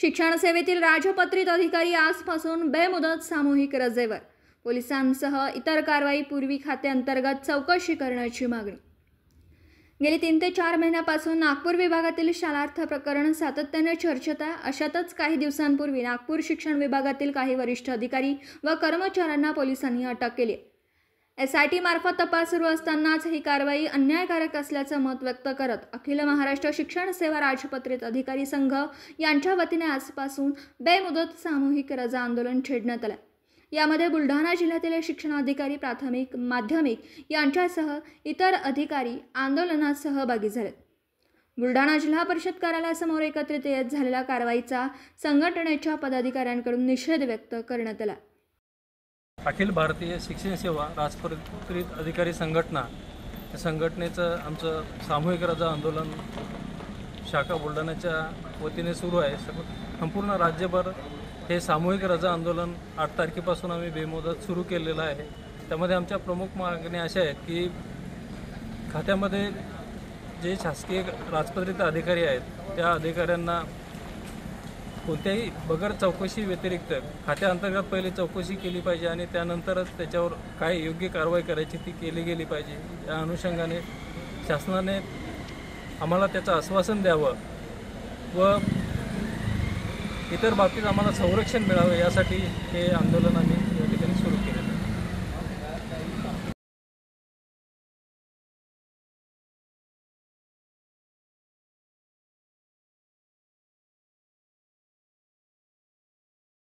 शिक्षण सेवेतील राजपत्रित अधिकारी आजपासून बेमुदत सामूहिक रजेवर. पोलिसांसह इतर कारवाई पूर्वी खात्याअंतर्गत चौकशी करण्याची मागणी. गेली 3 ते 4 महिन्यापासून नागपूर विभागातील शालार्थ प्रकरण सातत्याने चर्चेत आहे. अशातच काही दिवसांपूर्वी नागपूर शिक्षण विभागातील काही वरिष्ठ अधिकारी व कर्मचाऱ्यांना पोलिसांनी अटक केली. SIT मार्फत तपास सुरू असतानाच ही कारवाई अन्यायकारक असल्याचं मत व्यक्त करत अखिल महाराष्ट्र शिक्षण सेवा राजपत्रित अधिकारी संघ यांच्या वतीने आजपासून बेमुदत सामूहिक रजा आंदोलन छेडण्यात आलं. यामध्ये बुलढाणा जिल्ह्यातील शिक्षणाधिकारी, प्राथमिक, माध्यमिक यांच्यासह इतर अधिकारी आंदोलनात सहभागी झाले. बुलढाणा जिल्हा परिषद कार्यालयासमोर एकत्रित येत झालेल्या कारवाईचा संघटनेच्या पदाधिकाऱ्यांकडून निषेध व्यक्त करण्यात आला. अखिल भारतीय शिक्षण सेवा राजपत्रित अधिकारी संघटना या संघटनेचं आमचं सामूहिक रजा आंदोलन शाखा बुलढाण्याच्या वतीने सुरू आहे. संपूर्ण राज्यभर हे सामूहिक रजा आंदोलन 8 तारखेपासून आम्ही बेमुदत सुरू केलेलं आहे. त्यामध्ये आमच्या प्रमुख मागण्या अशा आहेत की खात्यामध्ये जे शासकीय राजपत्रित अधिकारी आहेत त्या अधिकाऱ्यांना कोणत्याही बगर चौकशी व्यतिरिक्त खात्याअंतर्गत पहिले चौकशी केली पाहिजे आणि त्यानंतरच त्याच्यावर काय योग्य कारवाई करायची ती केली गेली पाहिजे. या अनुषंगाने शासनाने आम्हाला त्याचं आश्वासन द्यावं व इतर बाबतीत आम्हाला संरक्षण मिळावं यासाठी हे आंदोलन आम्ही या ठिकाणी सुरू केलं.